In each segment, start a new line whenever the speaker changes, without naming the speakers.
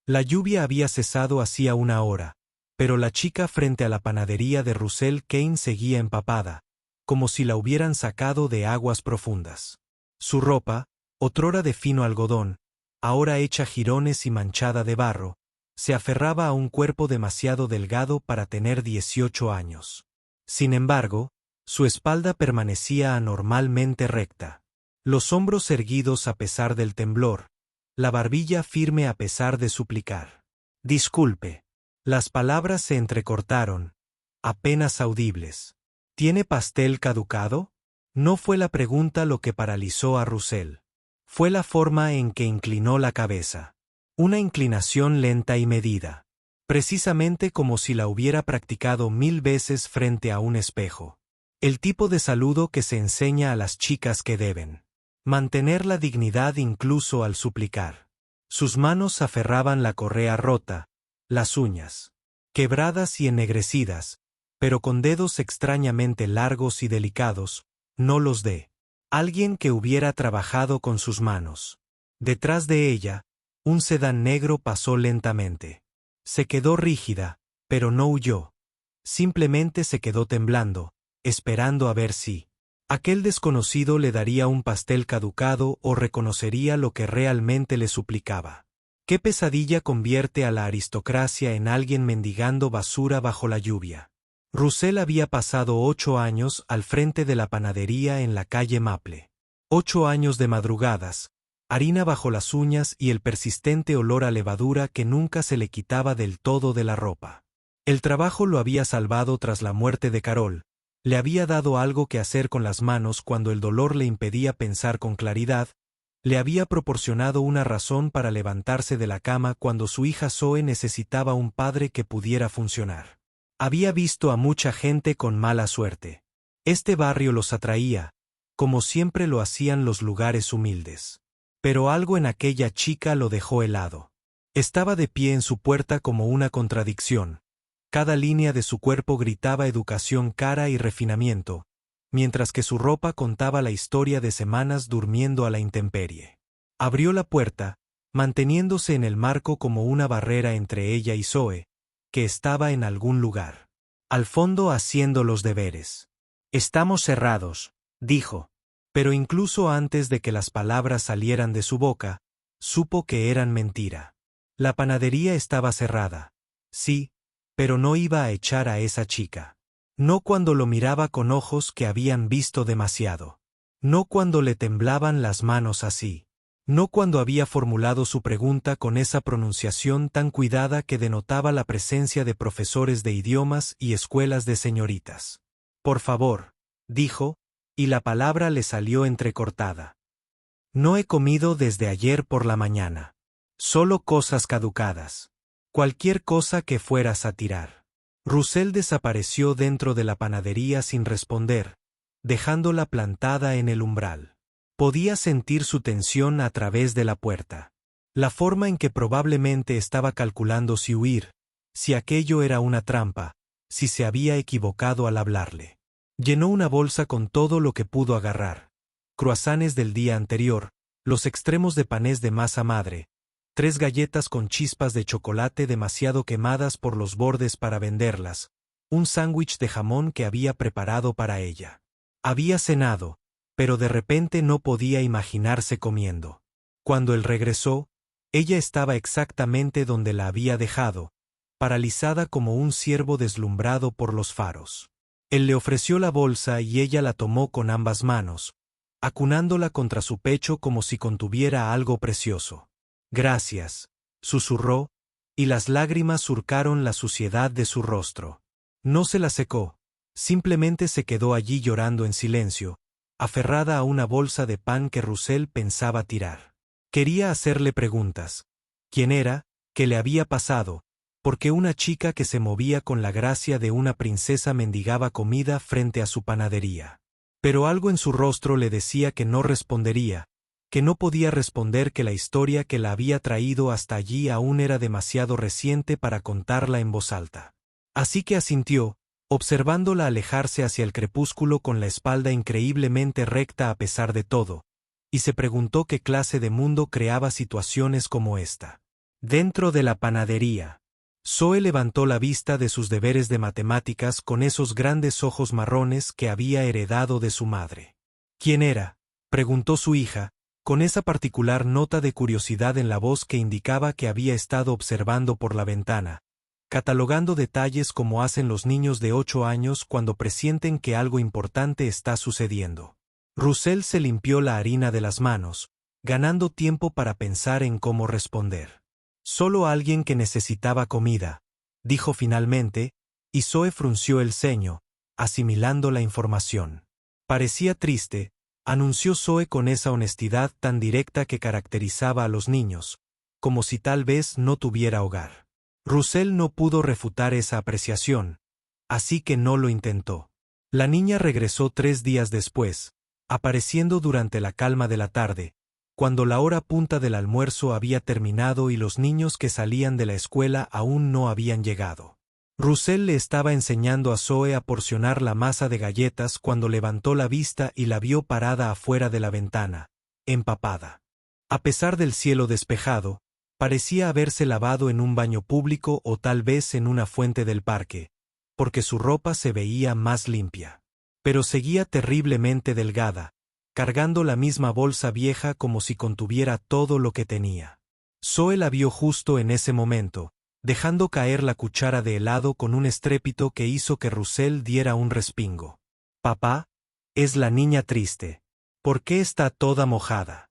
La lluvia había cesado hacía una hora, pero la chica frente a la panadería de Russell Kane seguía empapada, como si la hubieran sacado de aguas profundas. Su ropa, otrora de fino algodón, ahora hecha jirones y manchada de barro, se aferraba a un cuerpo demasiado delgado para tener 18 años. Sin embargo, su espalda permanecía anormalmente recta. Los hombros erguidos a pesar del temblor, la barbilla firme a pesar de suplicar. Disculpe. Las palabras se entrecortaron, apenas audibles. ¿Tiene pastel caducado? No fue la pregunta lo que paralizó a Russell. Fue la forma en que inclinó la cabeza. Una inclinación lenta y medida. Precisamente como si la hubiera practicado 1000 veces frente a un espejo. El tipo de saludo que se enseña a las chicas que deben mantener la dignidad incluso al suplicar. Sus manos aferraban la correa rota, las uñas, quebradas y ennegrecidas, pero con dedos extrañamente largos y delicados, no los de alguien que hubiera trabajado con sus manos. Detrás de ella, un sedán negro pasó lentamente. Se quedó rígida, pero no huyó. Simplemente se quedó temblando, esperando a ver si aquel desconocido le daría un pastel caducado o reconocería lo que realmente le suplicaba. ¿Qué pesadilla convierte a la aristocracia en alguien mendigando basura bajo la lluvia? Russell había pasado 8 años al frente de la panadería en la calle Maple. 8 años de madrugadas, harina bajo las uñas y el persistente olor a levadura que nunca se le quitaba del todo de la ropa. El trabajo lo había salvado tras la muerte de Carol. Le había dado algo que hacer con las manos cuando el dolor le impedía pensar con claridad, le había proporcionado una razón para levantarse de la cama cuando su hija Zoe necesitaba un padre que pudiera funcionar. Había visto a mucha gente con mala suerte. Este barrio los atraía, como siempre lo hacían los lugares humildes. Pero algo en aquella chica lo dejó helado. Estaba de pie en su puerta como una contradicción. Cada línea de su cuerpo gritaba educación cara y refinamiento, mientras que su ropa contaba la historia de semanas durmiendo a la intemperie. Abrió la puerta, manteniéndose en el marco como una barrera entre ella y Zoe, que estaba en algún lugar, al fondo haciendo los deberes. «Estamos cerrados», dijo, pero incluso antes de que las palabras salieran de su boca, supo que eran mentira. La panadería estaba cerrada. Sí, pero no iba a echar a esa chica. No cuando lo miraba con ojos que habían visto demasiado. No cuando le temblaban las manos así. No cuando había formulado su pregunta con esa pronunciación tan cuidada que denotaba la presencia de profesores de idiomas y escuelas de señoritas. «Por favor», dijo, y la palabra le salió entrecortada. «No he comido desde ayer por la mañana. Solo cosas caducadas. Cualquier cosa que fueras a tirar». Russell desapareció dentro de la panadería sin responder, dejándola plantada en el umbral. Podía sentir su tensión a través de la puerta. La forma en que probablemente estaba calculando si huir, si aquello era una trampa, si se había equivocado al hablarle. Llenó una bolsa con todo lo que pudo agarrar. Croissants del día anterior, los extremos de panés de masa madre, 3 galletas con chispas de chocolate demasiado quemadas por los bordes para venderlas, un sándwich de jamón que había preparado para ella. Había cenado, pero de repente no podía imaginarse comiendo. Cuando él regresó, ella estaba exactamente donde la había dejado, paralizada como un ciervo deslumbrado por los faros. Él le ofreció la bolsa y ella la tomó con ambas manos, acunándola contra su pecho como si contuviera algo precioso. «Gracias», susurró, y las lágrimas surcaron la suciedad de su rostro. No se la secó, simplemente se quedó allí llorando en silencio, aferrada a una bolsa de pan que Russell pensaba tirar. Quería hacerle preguntas. ¿Quién era? ¿Qué le había pasado? ¿Por qué una chica que se movía con la gracia de una princesa mendigaba comida frente a su panadería? Pero algo en su rostro le decía que no respondería, que no podía responder, que la historia que la había traído hasta allí aún era demasiado reciente para contarla en voz alta. Así que asintió, observándola alejarse hacia el crepúsculo con la espalda increíblemente recta a pesar de todo, y se preguntó qué clase de mundo creaba situaciones como esta. Dentro de la panadería. Zoe levantó la vista de sus deberes de matemáticas con esos grandes ojos marrones que había heredado de su madre. ¿Quién era?, preguntó su hija, con esa particular nota de curiosidad en la voz que indicaba que había estado observando por la ventana, catalogando detalles como hacen los niños de 8 años cuando presienten que algo importante está sucediendo. Russell se limpió la harina de las manos, ganando tiempo para pensar en cómo responder. Solo alguien que necesitaba comida, dijo finalmente, y Zoe frunció el ceño, asimilando la información. Parecía triste, anunció Zoe con esa honestidad tan directa que caracterizaba a los niños, como si tal vez no tuviera hogar. Russell no pudo refutar esa apreciación, así que no lo intentó. La niña regresó 3 días después, apareciendo durante la calma de la tarde, cuando la hora punta del almuerzo había terminado y los niños que salían de la escuela aún no habían llegado. Russell le estaba enseñando a Zoe a porcionar la masa de galletas cuando levantó la vista y la vio parada afuera de la ventana, empapada. A pesar del cielo despejado, parecía haberse lavado en un baño público o tal vez en una fuente del parque, porque su ropa se veía más limpia. Pero seguía terriblemente delgada, cargando la misma bolsa vieja como si contuviera todo lo que tenía. Zoe la vio justo en ese momento, dejando caer la cuchara de helado con un estrépito que hizo que Russell diera un respingo. «Papá, es la niña triste. ¿Por qué está toda mojada?»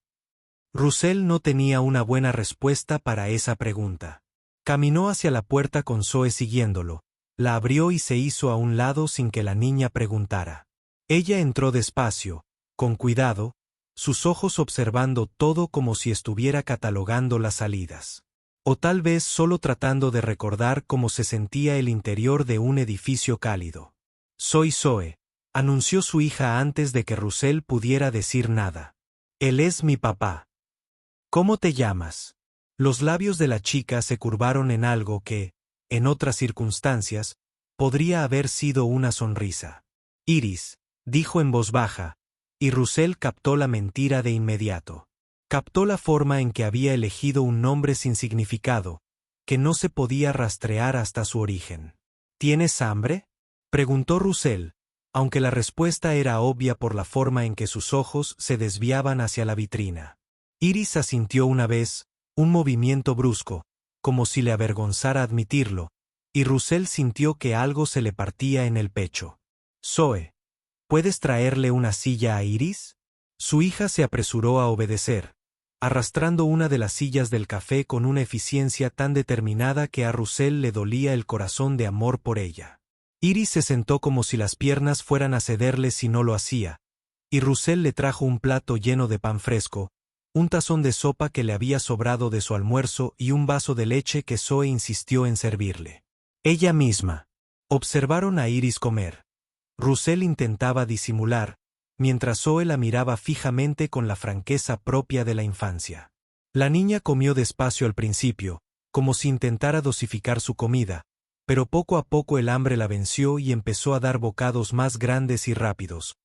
Russell no tenía una buena respuesta para esa pregunta. Caminó hacia la puerta con Zoe siguiéndolo, la abrió y se hizo a un lado sin que la niña preguntara. Ella entró despacio, con cuidado, sus ojos observando todo como si estuviera catalogando las salidas. O tal vez solo tratando de recordar cómo se sentía el interior de un edificio cálido. «Soy Zoe», anunció su hija antes de que Russell pudiera decir nada. «Él es mi papá». «¿Cómo te llamas?» Los labios de la chica se curvaron en algo que, en otras circunstancias, podría haber sido una sonrisa. «Iris», dijo en voz baja, y Russell captó la mentira de inmediato. Captó la forma en que había elegido un nombre sin significado, que no se podía rastrear hasta su origen. «¿Tienes hambre?», preguntó Russell, aunque la respuesta era obvia por la forma en que sus ojos se desviaban hacia la vitrina. Iris asintió una vez, un movimiento brusco, como si le avergonzara admitirlo, y Russell sintió que algo se le partía en el pecho. «Zoe, ¿puedes traerle una silla a Iris?». Su hija se apresuró a obedecer, arrastrando una de las sillas del café con una eficiencia tan determinada que a Russell le dolía el corazón de amor por ella. Iris se sentó como si las piernas fueran a cederle si no lo hacía, y Russell le trajo un plato lleno de pan fresco, un tazón de sopa que le había sobrado de su almuerzo y un vaso de leche que Zoe insistió en servirle. Ella misma. Observaron a Iris comer. Russell intentaba disimular, mientras Zoe la miraba fijamente con la franqueza propia de la infancia. La niña comió despacio al principio, como si intentara dosificar su comida, pero poco a poco el hambre la venció y empezó a dar bocados más grandes y rápidos,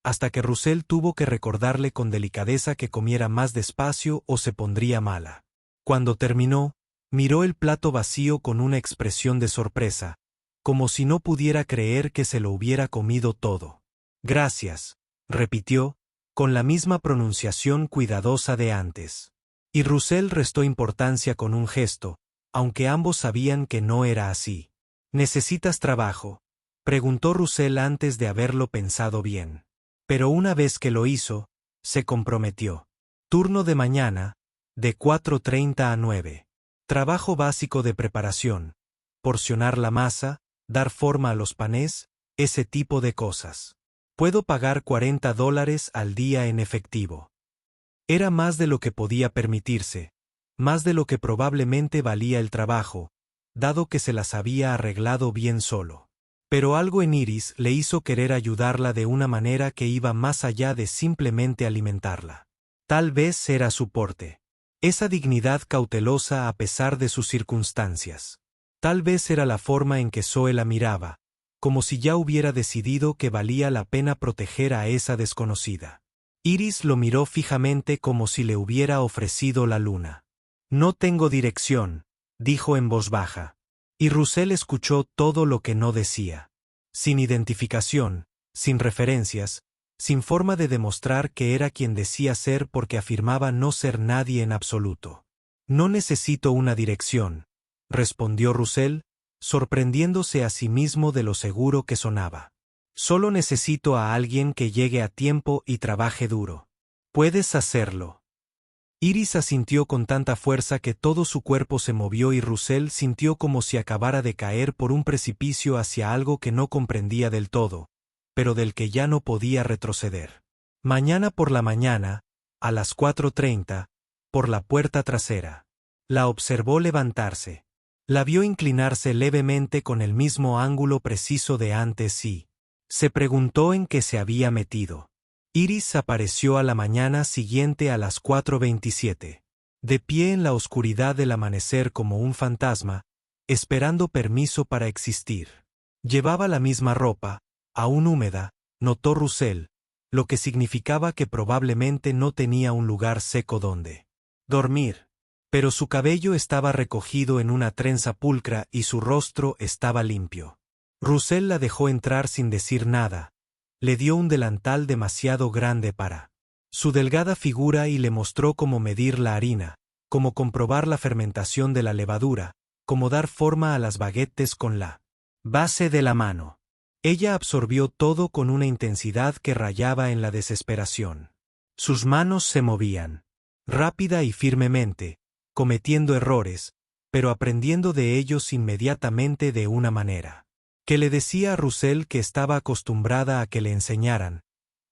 hasta que Russell tuvo que recordarle con delicadeza que comiera más despacio o se pondría mala. Cuando terminó, miró el plato vacío con una expresión de sorpresa, como si no pudiera creer que se lo hubiera comido todo. «Gracias», repitió, con la misma pronunciación cuidadosa de antes. Y Russell restó importancia con un gesto, aunque ambos sabían que no era así. «¿Necesitas trabajo?», preguntó Russell antes de haberlo pensado bien. Pero una vez que lo hizo, se comprometió. «Turno de mañana, de 4:30 a 9. Trabajo básico de preparación, porcionar la masa, dar forma a los panés, ese tipo de cosas. Puedo pagar $40 al día en efectivo». Era más de lo que podía permitirse, más de lo que probablemente valía el trabajo, dado que se las había arreglado bien solo. Pero algo en Iris le hizo querer ayudarla de una manera que iba más allá de simplemente alimentarla. Tal vez era su porte. Esa dignidad cautelosa a pesar de sus circunstancias. Tal vez era la forma en que Zoe la miraba, como si ya hubiera decidido que valía la pena proteger a esa desconocida. Iris lo miró fijamente como si le hubiera ofrecido la luna. «No tengo dirección», dijo en voz baja. Y Russell escuchó todo lo que no decía. Sin identificación, sin referencias, sin forma de demostrar que era quien decía ser porque afirmaba no ser nadie en absoluto. No necesito una dirección, respondió Russell, sorprendiéndose a sí mismo de lo seguro que sonaba. Solo necesito a alguien que llegue a tiempo y trabaje duro. Puedes hacerlo. Iris asintió con tanta fuerza que todo su cuerpo se movió y Russell sintió como si acabara de caer por un precipicio hacia algo que no comprendía del todo, pero del que ya no podía retroceder. Mañana por la mañana, a las 4:30, por la puerta trasera. La observó levantarse. La vio inclinarse levemente con el mismo ángulo preciso de antes y se preguntó en qué se había metido. Iris apareció a la mañana siguiente a las 4:27. De pie en la oscuridad del amanecer como un fantasma, esperando permiso para existir. Llevaba la misma ropa, aún húmeda, notó Russell, lo que significaba que probablemente no tenía un lugar seco donde dormir. Pero su cabello estaba recogido en una trenza pulcra y su rostro estaba limpio. Russell la dejó entrar sin decir nada. Le dio un delantal demasiado grande para su delgada figura y le mostró cómo medir la harina, cómo comprobar la fermentación de la levadura, cómo dar forma a las baguettes con la base de la mano. Ella absorbió todo con una intensidad que rayaba en la desesperación. Sus manos se movían, rápida y firmemente, cometiendo errores, pero aprendiendo de ellos inmediatamente de una manera que le decía a Russell que estaba acostumbrada a que le enseñaran,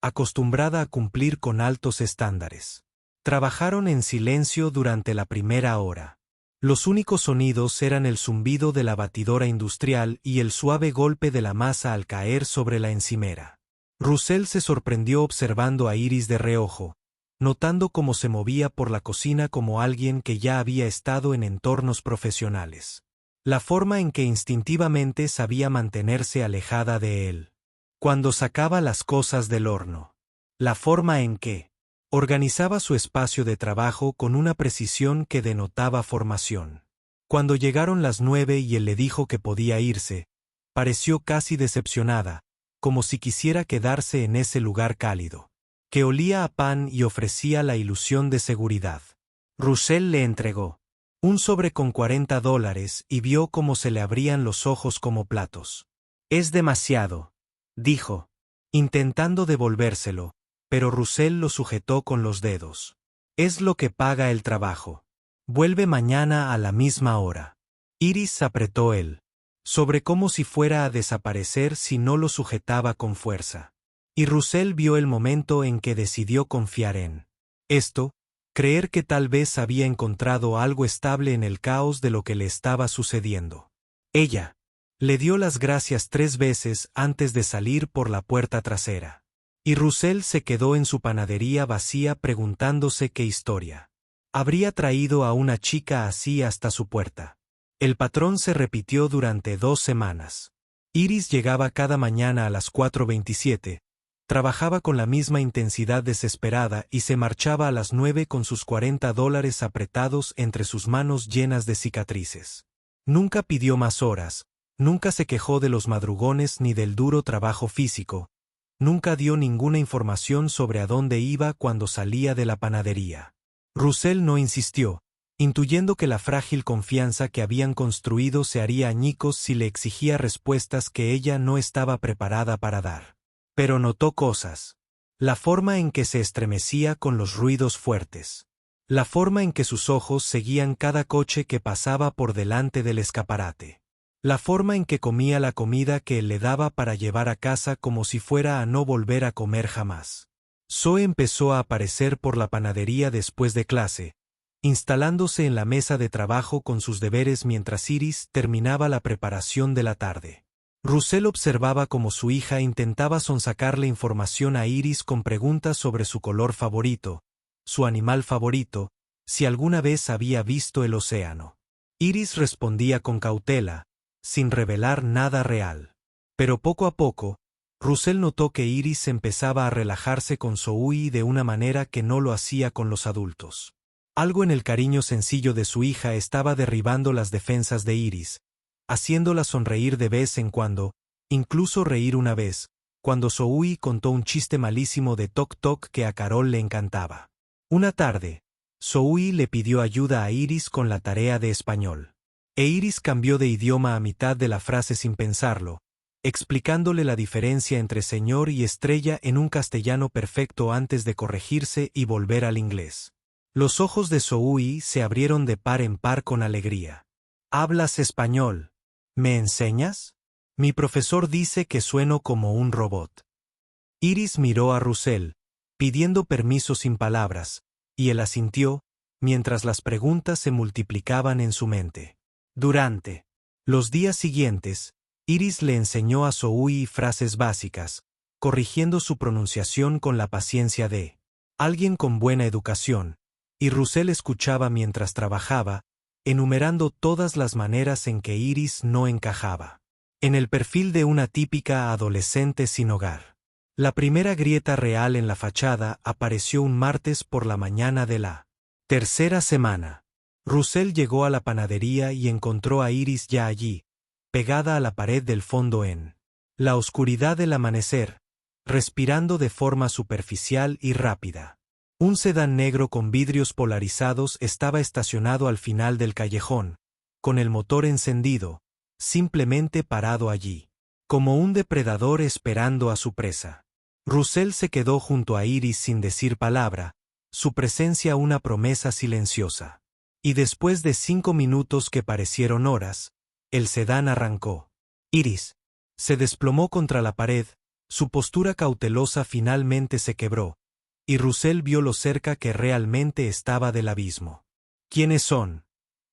acostumbrada a cumplir con altos estándares. Trabajaron en silencio durante la primera hora. Los únicos sonidos eran el zumbido de la batidora industrial y el suave golpe de la masa al caer sobre la encimera. Russell se sorprendió observando a Iris de reojo, notando cómo se movía por la cocina como alguien que ya había estado en entornos profesionales. La forma en que instintivamente sabía mantenerse alejada de él. Cuando sacaba las cosas del horno. La forma en que organizaba su espacio de trabajo con una precisión que denotaba formación. Cuando llegaron las 9 y él le dijo que podía irse, pareció casi decepcionada, como si quisiera quedarse en ese lugar cálido, que olía a pan y ofrecía la ilusión de seguridad. Russell le entregó un sobre con $40 y vio cómo se le abrían los ojos como platos. Es demasiado, dijo, intentando devolvérselo, pero Russell lo sujetó con los dedos. Es lo que paga el trabajo. Vuelve mañana a la misma hora. Iris apretó el sobre como si fuera a desaparecer si no lo sujetaba con fuerza. Y Russell vio el momento en que decidió confiar en esto, creer que tal vez había encontrado algo estable en el caos de lo que le estaba sucediendo. Ella le dio las gracias 3 veces antes de salir por la puerta trasera. Y Russell se quedó en su panadería vacía preguntándose qué historia habría traído a una chica así hasta su puerta. El patrón se repitió durante 2 semanas. Iris llegaba cada mañana a las 4:27, trabajaba con la misma intensidad desesperada y se marchaba a las 9 con sus $40 apretados entre sus manos llenas de cicatrices. Nunca pidió más horas, nunca se quejó de los madrugones ni del duro trabajo físico, nunca dio ninguna información sobre a dónde iba cuando salía de la panadería. Russell no insistió, intuyendo que la frágil confianza que habían construido se haría añicos si le exigía respuestas que ella no estaba preparada para dar. Pero notó cosas. La forma en que se estremecía con los ruidos fuertes. La forma en que sus ojos seguían cada coche que pasaba por delante del escaparate. La forma en que comía la comida que él le daba para llevar a casa como si fuera a no volver a comer jamás. Zoe empezó a aparecer por la panadería después de clase, instalándose en la mesa de trabajo con sus deberes mientras Iris terminaba la preparación de la tarde. Russell observaba cómo su hija intentaba sonsacarle información a Iris con preguntas sobre su color favorito, su animal favorito, si alguna vez había visto el océano. Iris respondía con cautela, sin revelar nada real. Pero poco a poco, Russell notó que Iris empezaba a relajarse con Zoe de una manera que no lo hacía con los adultos. Algo en el cariño sencillo de su hija estaba derribando las defensas de Iris, haciéndola sonreír de vez en cuando, incluso reír una vez, cuando Zoe contó un chiste malísimo de Tok Tok que a Carol le encantaba. Una tarde, Zoe le pidió ayuda a Iris con la tarea de español. E Iris cambió de idioma a mitad de la frase sin pensarlo, explicándole la diferencia entre señor y estrella en un castellano perfecto antes de corregirse y volver al inglés. Los ojos de Zoe se abrieron de par en par con alegría. «¿Hablas español? ¿Me enseñas? Mi profesor dice que sueno como un robot». Iris miró a Russell, pidiendo permiso sin palabras, y él asintió, mientras las preguntas se multiplicaban en su mente. Durante los días siguientes, Iris le enseñó a Zoe frases básicas, corrigiendo su pronunciación con la paciencia de alguien con buena educación, y Russell escuchaba mientras trabajaba, enumerando todas las maneras en que Iris no encajaba en el perfil de una típica adolescente sin hogar. La primera grieta real en la fachada apareció un martes por la mañana de la tercera semana. Russell llegó a la panadería y encontró a Iris ya allí, pegada a la pared del fondo en la oscuridad del amanecer, respirando de forma superficial y rápida. Un sedán negro con vidrios polarizados estaba estacionado al final del callejón, con el motor encendido, simplemente parado allí, como un depredador esperando a su presa. Russell se quedó junto a Iris sin decir palabra, su presencia una promesa silenciosa. Y después de 5 minutos que parecieron horas, el sedán arrancó. Iris se desplomó contra la pared, su postura cautelosa finalmente se quebró, y Russell vio lo cerca que realmente estaba del abismo. ¿Quiénes son?,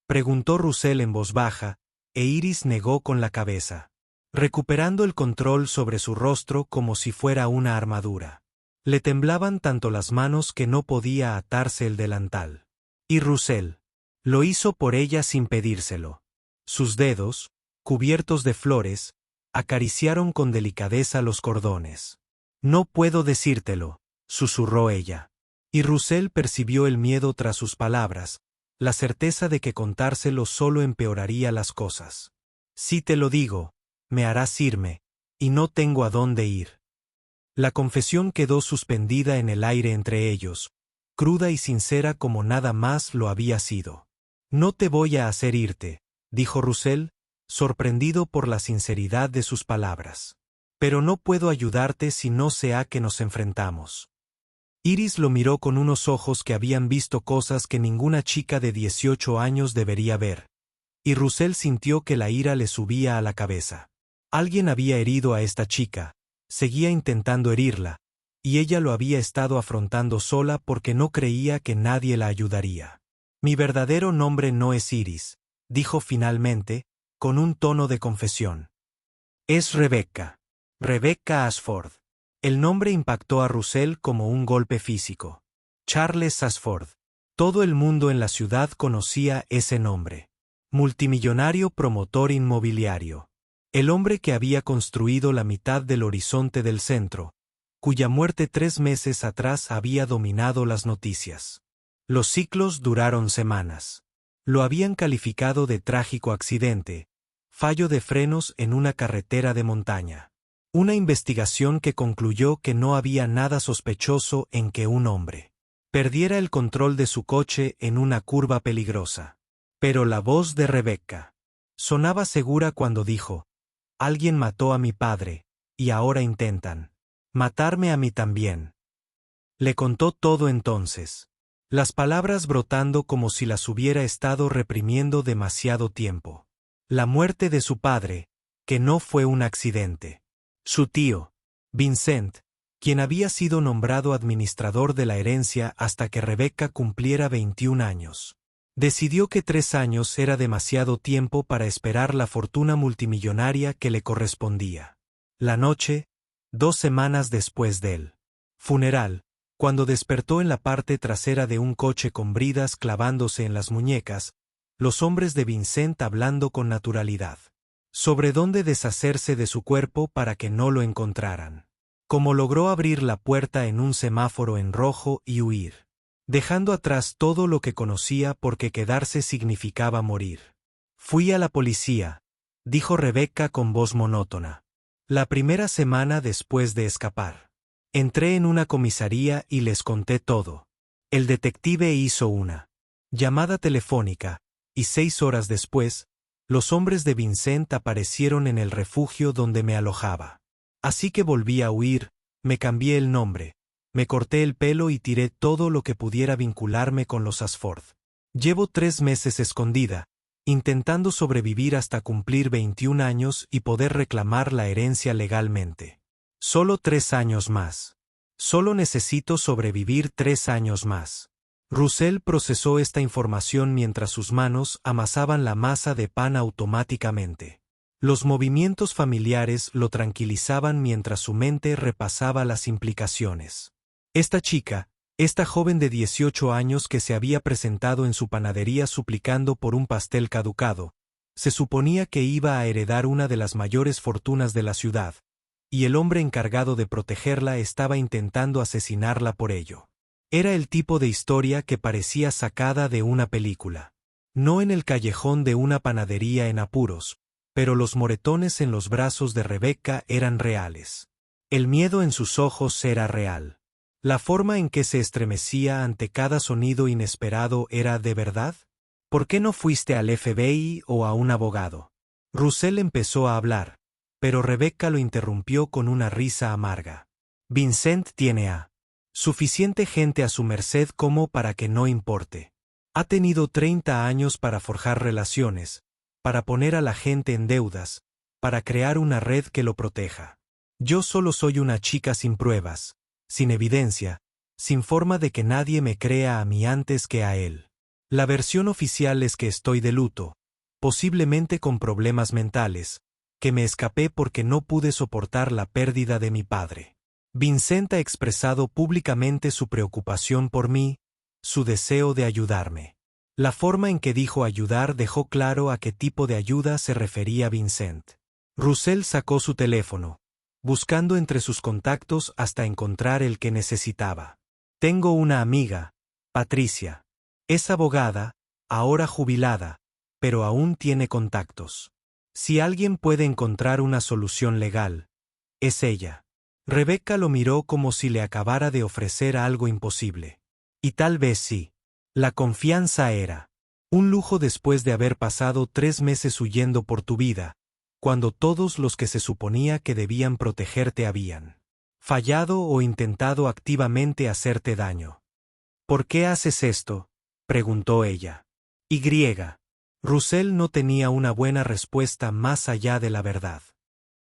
preguntó Russell en voz baja, e Iris negó con la cabeza, recuperando el control sobre su rostro como si fuera una armadura. Le temblaban tanto las manos que no podía atarse el delantal. Y Russell lo hizo por ella sin pedírselo. Sus dedos, cubiertos de flores, acariciaron con delicadeza los cordones. «No puedo decírtelo», susurró ella. Y Russell percibió el miedo tras sus palabras, la certeza de que contárselo solo empeoraría las cosas. «Si te lo digo, me harás irme, y no tengo a dónde ir». La confesión quedó suspendida en el aire entre ellos, cruda y sincera como nada más lo había sido. «No te voy a hacer irte», dijo Russell, sorprendido por la sinceridad de sus palabras. «Pero no puedo ayudarte si no sea que nos enfrentamos». Iris lo miró con unos ojos que habían visto cosas que ninguna chica de 18 años debería ver, y Russell sintió que la ira le subía a la cabeza. Alguien había herido a esta chica, seguía intentando herirla, y ella lo había estado afrontando sola porque no creía que nadie la ayudaría. «Mi verdadero nombre no es Iris», dijo finalmente, con un tono de confesión. «Es Rebecca. Rebecca Ashford». El nombre impactó a Russell como un golpe físico. Charles Ashford. Todo el mundo en la ciudad conocía ese nombre. Multimillonario promotor inmobiliario. El hombre que había construido la mitad del horizonte del centro, cuya muerte 3 meses atrás había dominado las noticias. Los ciclos duraron semanas. Lo habían calificado de trágico accidente, fallo de frenos en una carretera de montaña. Una investigación que concluyó que no había nada sospechoso en que un hombre perdiera el control de su coche en una curva peligrosa. Pero la voz de Rebecca sonaba segura cuando dijo: «Alguien mató a mi padre, y ahora intentan matarme a mí también». Le contó todo entonces, las palabras brotando como si las hubiera estado reprimiendo demasiado tiempo. La muerte de su padre, que no fue un accidente. Su tío, Vincent, quien había sido nombrado administrador de la herencia hasta que Rebecca cumpliera 21 años. Decidió que 3 años era demasiado tiempo para esperar la fortuna multimillonaria que le correspondía. La noche, 2 semanas después del funeral, cuando despertó en la parte trasera de un coche con bridas clavándose en las muñecas, los hombres de Vincent hablando con naturalidad sobre dónde deshacerse de su cuerpo para que no lo encontraran. Cómo logró abrir la puerta en un semáforo en rojo y huir. dejando atrás todo lo que conocía porque quedarse significaba morir. Fui a la policía, dijo Rebecca con voz monótona. La primera semana después de escapar. Entré en una comisaría y les conté todo. El detective hizo una llamada telefónica, y 6 horas después, los hombres de Vincent aparecieron en el refugio donde me alojaba. Así que volví a huir, me cambié el nombre, me corté el pelo y tiré todo lo que pudiera vincularme con los Ashford. Llevo 3 meses escondida, intentando sobrevivir hasta cumplir 21 años y poder reclamar la herencia legalmente. Solo 3 años más. Solo necesito sobrevivir 3 años más. Russell procesó esta información mientras sus manos amasaban la masa de pan automáticamente. Los movimientos familiares lo tranquilizaban mientras su mente repasaba las implicaciones. Esta chica, esta joven de 18 años que se había presentado en su panadería suplicando por un pastel caducado, se suponía que iba a heredar una de las mayores fortunas de la ciudad, y el hombre encargado de protegerla estaba intentando asesinarla por ello. Era el tipo de historia que parecía sacada de una película. No en el callejón de una panadería en apuros, pero los moretones en los brazos de Rebecca eran reales. El miedo en sus ojos era real. ¿La forma en que se estremecía ante cada sonido inesperado era de verdad? ¿Por qué no fuiste al FBI o a un abogado? Russell empezó a hablar, pero Rebecca lo interrumpió con una risa amarga. Vincent tiene a suficiente gente a su merced como para que no importe. Ha tenido 30 años para forjar relaciones, para poner a la gente en deudas, para crear una red que lo proteja. Yo solo soy una chica sin pruebas, sin evidencia, sin forma de que nadie me crea a mí antes que a él. La versión oficial es que estoy de luto, posiblemente con problemas mentales, que me escapé porque no pude soportar la pérdida de mi padre. Vincent ha expresado públicamente su preocupación por mí, su deseo de ayudarme. La forma en que dijo ayudar dejó claro a qué tipo de ayuda se refería Vincent. Russell sacó su teléfono, buscando entre sus contactos hasta encontrar el que necesitaba. Tengo una amiga, Patricia. Es abogada, ahora jubilada, pero aún tiene contactos. Si alguien puede encontrar una solución legal, es ella. Rebecca lo miró como si le acabara de ofrecer algo imposible. Y tal vez sí. La confianza era un lujo después de haber pasado 3 meses huyendo por tu vida, cuando todos los que se suponía que debían protegerte habían fallado o intentado activamente hacerte daño. ¿Por qué haces esto?, preguntó ella. Russell no tenía una buena respuesta más allá de la verdad.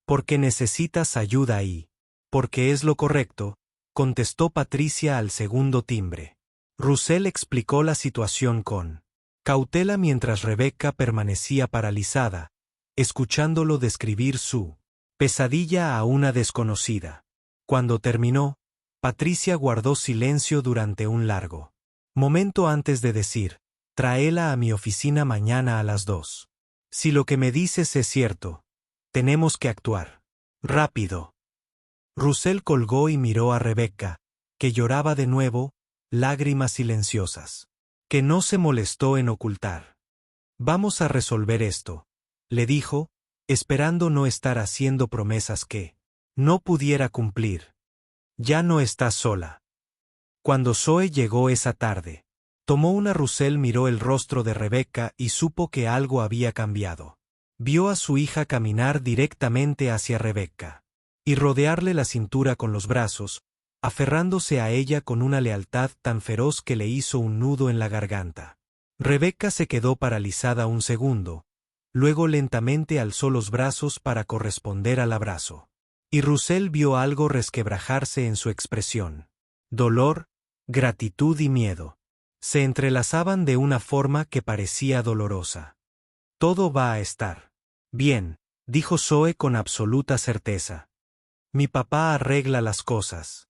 Porque necesitas ayuda y porque es lo correcto, contestó Patricia al segundo timbre. Russell explicó la situación con cautela mientras Rebecca permanecía paralizada, escuchándolo describir su pesadilla a una desconocida. Cuando terminó, Patricia guardó silencio durante un largo momento antes de decir, tráela a mi oficina mañana a las 2. Si lo que me dices es cierto, tenemos que actuar. Rápido. Russell colgó y miró a Rebecca, que lloraba de nuevo, lágrimas silenciosas, que no se molestó en ocultar. Vamos a resolver esto, le dijo, esperando no estar haciendo promesas que no pudiera cumplir. Ya no estás sola. Cuando Zoe llegó esa tarde, tomó una. Russell miró el rostro de Rebecca y supo que algo había cambiado. Vio a su hija caminar directamente hacia Rebecca y rodearle la cintura con los brazos, aferrándose a ella con una lealtad tan feroz que le hizo un nudo en la garganta. Rebecca se quedó paralizada un segundo, luego lentamente alzó los brazos para corresponder al abrazo. Y Russell vio algo resquebrajarse en su expresión. Dolor, gratitud y miedo se entrelazaban de una forma que parecía dolorosa. Todo va a estar bien, dijo Zoe con absoluta certeza. Mi papá arregla las cosas.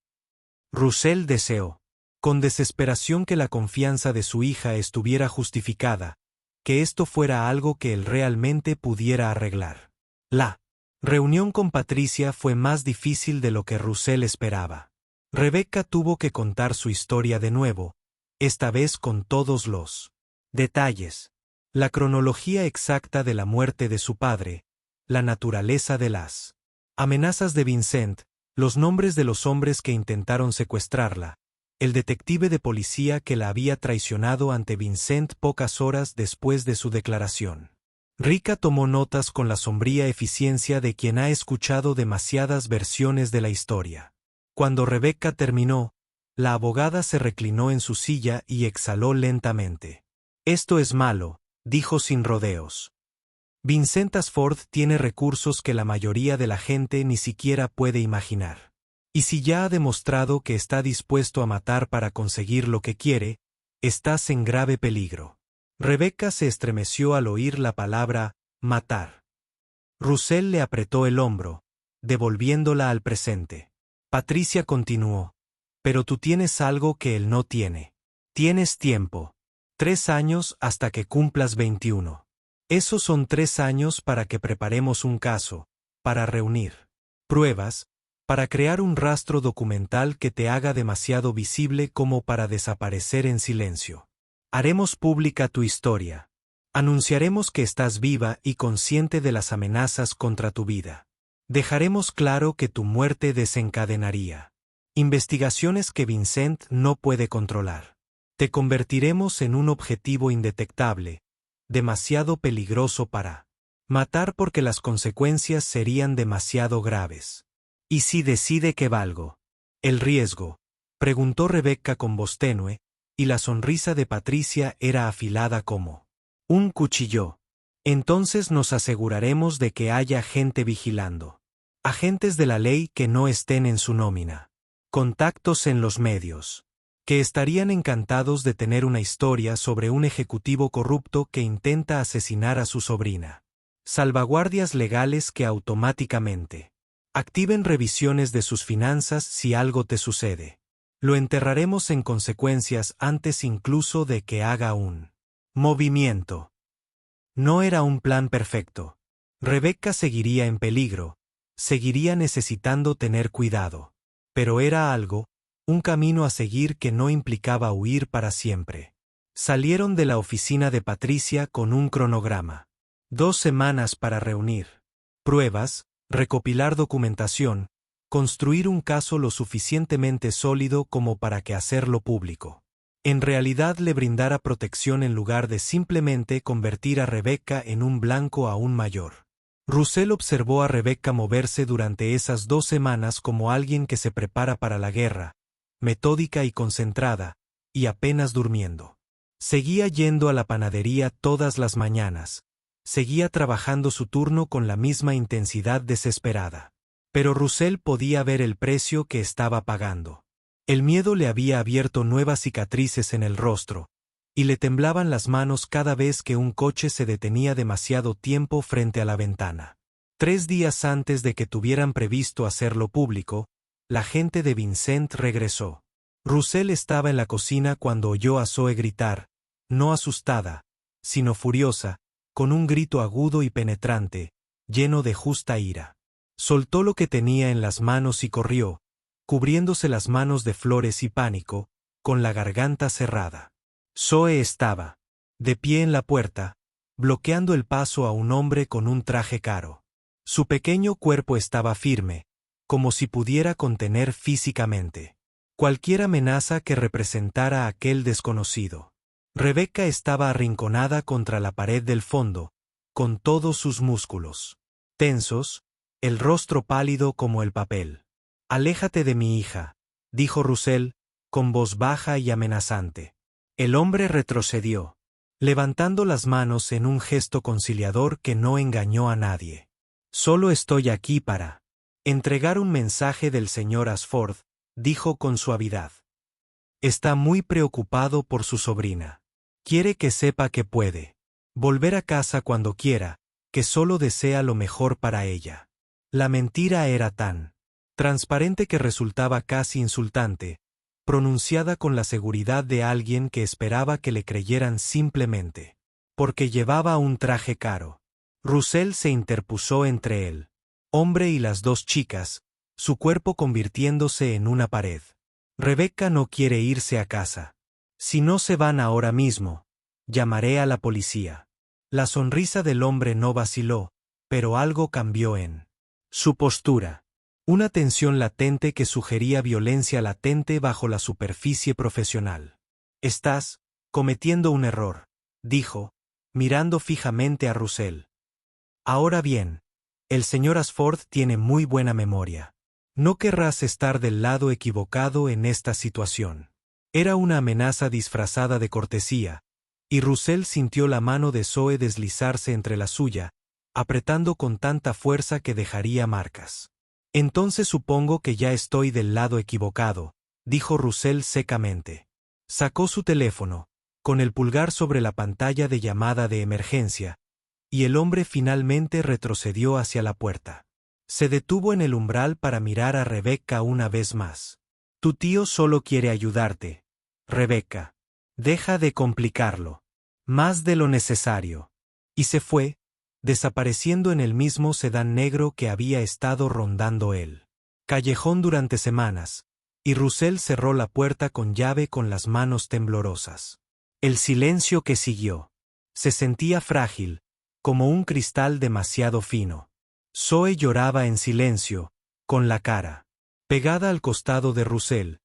Russell deseó, con desesperación, que la confianza de su hija estuviera justificada, que esto fuera algo que él realmente pudiera arreglar. La reunión con Patricia fue más difícil de lo que Russell esperaba. Rebecca tuvo que contar su historia de nuevo, esta vez con todos los detalles. La cronología exacta de la muerte de su padre, la naturaleza de las amenazas de Vincent, los nombres de los hombres que intentaron secuestrarla, el detective de policía que la había traicionado ante Vincent pocas horas después de su declaración. Rika tomó notas con la sombría eficiencia de quien ha escuchado demasiadas versiones de la historia. Cuando Rebecca terminó, la abogada se reclinó en su silla y exhaló lentamente. Esto es malo, dijo sin rodeos. Vincent Ashford tiene recursos que la mayoría de la gente ni siquiera puede imaginar. Y si ya ha demostrado que está dispuesto a matar para conseguir lo que quiere, estás en grave peligro. Rebecca se estremeció al oír la palabra matar. Russell le apretó el hombro, devolviéndola al presente. Patricia continuó. Pero tú tienes algo que él no tiene. Tienes tiempo. 3 años hasta que cumplas 21. Esos son 3 años para que preparemos un caso, para reunir pruebas, para crear un rastro documental que te haga demasiado visible como para desaparecer en silencio. Haremos pública tu historia. Anunciaremos que estás viva y consciente de las amenazas contra tu vida. Dejaremos claro que tu muerte desencadenaría investigaciones que Vincent no puede controlar. Te convertiremos en un objetivo indetectable, demasiado peligroso para matar porque las consecuencias serían demasiado graves. ¿Y si decide que valgo el riesgo?, preguntó Rebecca con voz tenue, y la sonrisa de Patricia era afilada como un cuchillo. Entonces nos aseguraremos de que haya gente vigilando. Agentes de la ley que no estén en su nómina. Contactos en los medios. Que estarían encantados de tener una historia sobre un ejecutivo corrupto que intenta asesinar a su sobrina. Salvaguardias legales que automáticamente activen revisiones de sus finanzas si algo te sucede. Lo enterraremos en consecuencias antes incluso de que haga un movimiento. No era un plan perfecto. Rebecca seguiría en peligro, seguiría necesitando tener cuidado. Pero era algo, un camino a seguir que no implicaba huir para siempre. Salieron de la oficina de Patricia con un cronograma. 2 semanas para reunir pruebas, recopilar documentación, construir un caso lo suficientemente sólido como para que hacerlo público. En realidad le brindara protección en lugar de simplemente convertir a Rebecca en un blanco aún mayor. Russell observó a Rebecca moverse durante esas 2 semanas como alguien que se prepara para la guerra, metódica y concentrada, y apenas durmiendo. Seguía yendo a la panadería todas las mañanas, seguía trabajando su turno con la misma intensidad desesperada. Pero Russell podía ver el precio que estaba pagando. El miedo le había abierto nuevas cicatrices en el rostro, y le temblaban las manos cada vez que un coche se detenía demasiado tiempo frente a la ventana. 3 días antes de que tuvieran previsto hacerlo público, la gente de Vincent regresó. Russell estaba en la cocina cuando oyó a Zoe gritar, no asustada, sino furiosa, con un grito agudo y penetrante, lleno de justa ira. Soltó lo que tenía en las manos y corrió, cubriéndose las manos de flores y pánico, con la garganta cerrada. Zoe estaba de pie en la puerta, bloqueando el paso a un hombre con un traje caro. Su pequeño cuerpo estaba firme, como si pudiera contener físicamente cualquier amenaza que representara a aquel desconocido. Rebecca estaba arrinconada contra la pared del fondo, con todos sus músculos tensos, el rostro pálido como el papel. «Aléjate de mi hija», dijo Russell, con voz baja y amenazante. El hombre retrocedió, levantando las manos en un gesto conciliador que no engañó a nadie. «Solo estoy aquí para entregar un mensaje del señor Ashford», dijo con suavidad. «Está muy preocupado por su sobrina. Quiere que sepa que puede volver a casa cuando quiera, que solo desea lo mejor para ella». La mentira era tan transparente que resultaba casi insultante, pronunciada con la seguridad de alguien que esperaba que le creyeran simplemente porque llevaba un traje caro. Russell se interpuso entre el hombre y las 2 chicas, su cuerpo convirtiéndose en una pared. «Rebecca no quiere irse a casa. Si no se van ahora mismo, llamaré a la policía. La sonrisa del hombre no vaciló, pero algo cambió en su postura. Una tensión latente que sugería violencia latente bajo la superficie profesional. Estás cometiendo un error, dijo, mirando fijamente a Russell. Ahora bien, el señor Ashford tiene muy buena memoria. No querrás estar del lado equivocado en esta situación. Era una amenaza disfrazada de cortesía, y Russell sintió la mano de Zoe deslizarse entre la suya, apretando con tanta fuerza que dejaría marcas. Entonces supongo que ya estoy del lado equivocado, dijo Russell secamente. Sacó su teléfono, con el pulgar sobre la pantalla de llamada de emergencia, y el hombre finalmente retrocedió hacia la puerta. Se detuvo en el umbral para mirar a Rebecca una vez más. Tu tío solo quiere ayudarte, Rebecca. Deja de complicarlo. Más de lo necesario. Y se fue, desapareciendo en el mismo sedán negro que había estado rondando él. Callejón durante semanas, y Russell cerró la puerta con llave con las manos temblorosas. El silencio que siguió. Se sentía frágil, como un cristal demasiado fino. Zoe lloraba en silencio, con la cara pegada al costado de Russell,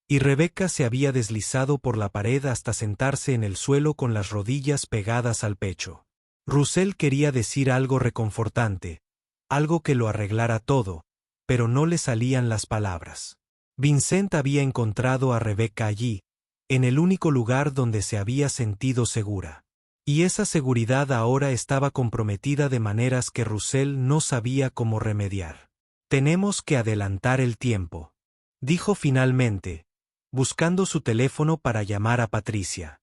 y Rebecca se había deslizado por la pared hasta sentarse en el suelo con las rodillas pegadas al pecho. Russell quería decir algo reconfortante, algo que lo arreglara todo, pero no le salían las palabras. Vincent había encontrado a Rebecca allí, en el único lugar donde se había sentido segura. Y esa seguridad ahora estaba comprometida de maneras que Russell no sabía cómo remediar. Tenemos que adelantar el tiempo, dijo finalmente, buscando su teléfono para llamar a Patricia.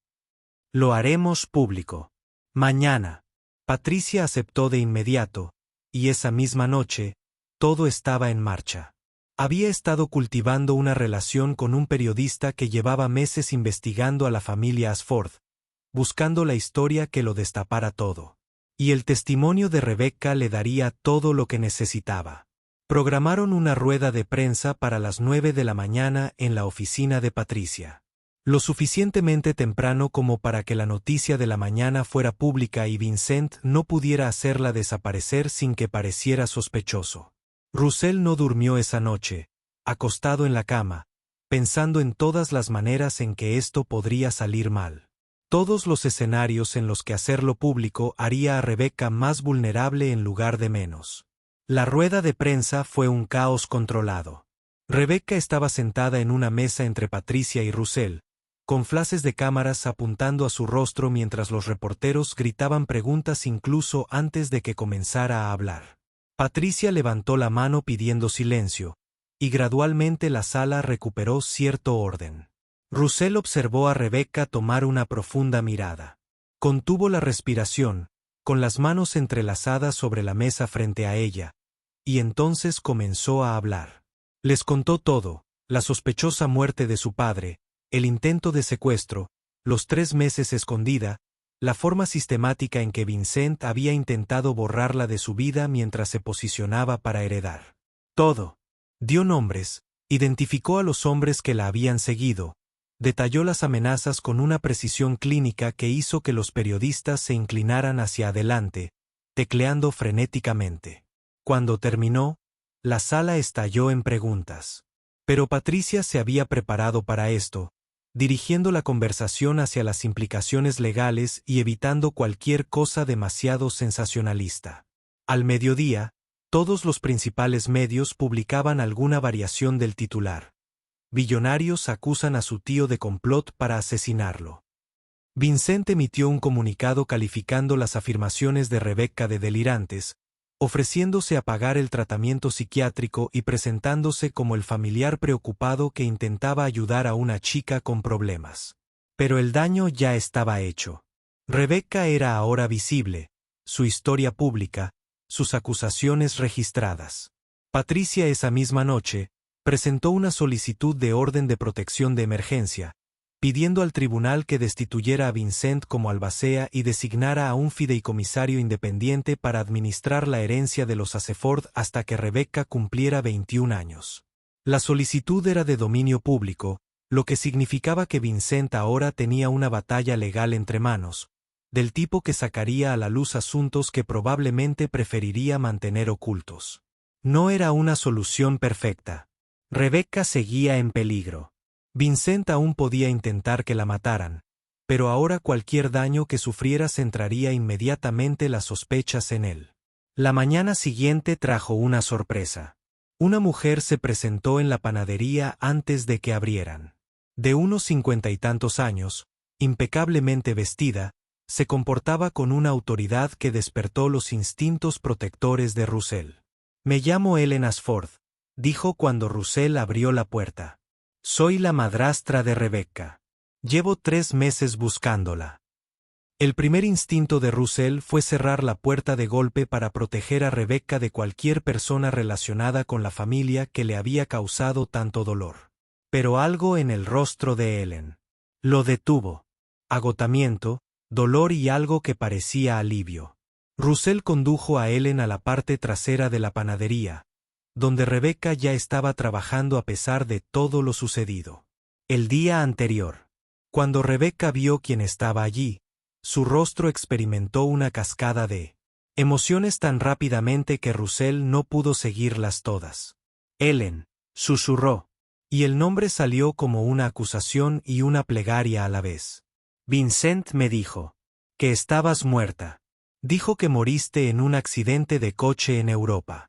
Lo haremos público. Mañana. Patricia aceptó de inmediato, y esa misma noche, todo estaba en marcha. Había estado cultivando una relación con un periodista que llevaba meses investigando a la familia Ashford, buscando la historia que lo destapara todo. Y el testimonio de Rebecca le daría todo lo que necesitaba. Programaron una rueda de prensa para las 9 de la mañana en la oficina de Patricia. Lo suficientemente temprano como para que la noticia de la mañana fuera pública y Vincent no pudiera hacerla desaparecer sin que pareciera sospechoso. Russell no durmió esa noche, acostado en la cama, pensando en todas las maneras en que esto podría salir mal. Todos los escenarios en los que hacerlo público haría a Rebecca más vulnerable en lugar de menos. La rueda de prensa fue un caos controlado. Rebecca estaba sentada en una mesa entre Patricia y Russell, con flashes de cámaras apuntando a su rostro mientras los reporteros gritaban preguntas incluso antes de que comenzara a hablar. Patricia levantó la mano pidiendo silencio, y gradualmente la sala recuperó cierto orden. Russell observó a Rebecca tomar una profunda mirada. Contuvo la respiración, con las manos entrelazadas sobre la mesa frente a ella, y entonces comenzó a hablar. Les contó todo, la sospechosa muerte de su padre, el intento de secuestro, los 3 meses escondida, la forma sistemática en que Vincent había intentado borrarla de su vida mientras se posicionaba para heredar. Todo. Dio nombres, identificó a los hombres que la habían seguido, detalló las amenazas con una precisión clínica que hizo que los periodistas se inclinaran hacia adelante, tecleando frenéticamente. Cuando terminó, la sala estalló en preguntas. Pero Patricia se había preparado para esto, dirigiendo la conversación hacia las implicaciones legales y evitando cualquier cosa demasiado sensacionalista. Al mediodía, todos los principales medios publicaban alguna variación del titular. Billonarios acusan a su tío de complot para asesinarlo. Vincent emitió un comunicado calificando las afirmaciones de Rebecca de delirantes, ofreciéndose a pagar el tratamiento psiquiátrico y presentándose como el familiar preocupado que intentaba ayudar a una chica con problemas. Pero el daño ya estaba hecho. Rebecca era ahora visible, su historia pública, sus acusaciones registradas. Patricia esa misma noche presentó una solicitud de orden de protección de emergencia, pidiendo al tribunal que destituyera a Vincent como albacea y designara a un fideicomisario independiente para administrar la herencia de los Ashford hasta que Rebecca cumpliera 21 años. La solicitud era de dominio público, lo que significaba que Vincent ahora tenía una batalla legal entre manos, del tipo que sacaría a la luz asuntos que probablemente preferiría mantener ocultos. No era una solución perfecta. Rebecca seguía en peligro. Vincent aún podía intentar que la mataran, pero ahora cualquier daño que sufriera centraría inmediatamente las sospechas en él. La mañana siguiente trajo una sorpresa. Una mujer se presentó en la panadería antes de que abrieran. De unos 50 y tantos años, impecablemente vestida, se comportaba con una autoridad que despertó los instintos protectores de Russell. «Me llamo Ellen Ashford», dijo cuando Russell abrió la puerta. «Soy la madrastra de Rebecca. Llevo 3 meses buscándola». El primer instinto de Russell fue cerrar la puerta de golpe para proteger a Rebecca de cualquier persona relacionada con la familia que le había causado tanto dolor. Pero algo en el rostro de Ellen lo detuvo. Agotamiento, dolor y algo que parecía alivio. Russell condujo a Ellen a la parte trasera de la panadería, donde Rebecca ya estaba trabajando a pesar de todo lo sucedido. El día anterior, cuando Rebecca vio quién estaba allí, su rostro experimentó una cascada de emociones tan rápidamente que Russell no pudo seguirlas todas. «Ellen», susurró, y el nombre salió como una acusación y una plegaria a la vez. «Vincent me dijo que estabas muerta. Dijo que moriste en un accidente de coche en Europa».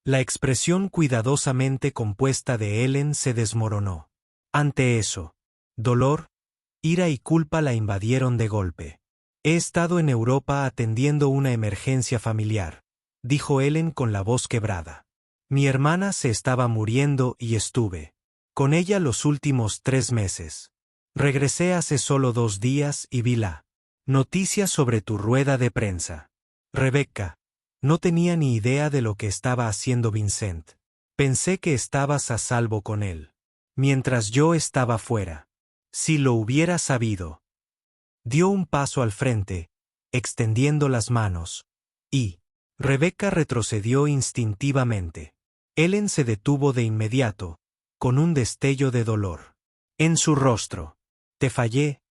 La expresión cuidadosamente compuesta de Ellen se desmoronó. Ante eso, dolor, ira y culpa la invadieron de golpe. «He estado en Europa atendiendo una emergencia familiar», dijo Ellen con la voz quebrada. «Mi hermana se estaba muriendo y estuve con ella los últimos 3 meses. Regresé hace solo 2 días y vi la noticia sobre tu rueda de prensa». Rebecca no tenía ni idea de lo que estaba haciendo Vincent. «Pensé que estabas a salvo con él, mientras yo estaba fuera. Si lo hubiera sabido». Dio un paso al frente, extendiendo las manos, y Rebecca retrocedió instintivamente. Ellen se detuvo de inmediato, con un destello de dolor en su rostro. «Te fallé»,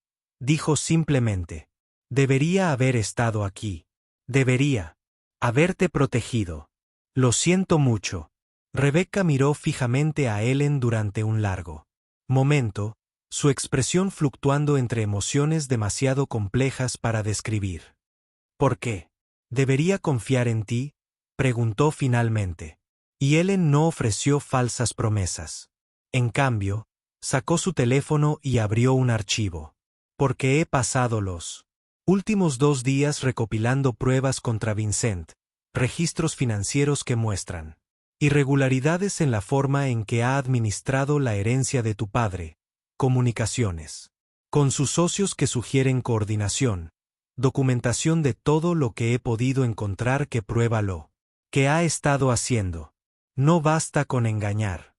dijo simplemente. «Debería haber estado aquí. Debería haberte protegido. Lo siento mucho». Rebecca miró fijamente a Ellen durante un largo momento, su expresión fluctuando entre emociones demasiado complejas para describir. «¿Por qué? ¿Debería confiar en ti?», preguntó finalmente. Y Ellen no ofreció falsas promesas. En cambio, sacó su teléfono y abrió un archivo. «Porque he pasado los últimos 2 días recopilando pruebas contra Vincent, registros financieros que muestran irregularidades en la forma en que ha administrado la herencia de tu padre, comunicaciones con sus socios que sugieren coordinación, documentación de todo lo que he podido encontrar que prueba lo que ha estado haciendo. No basta con engañar.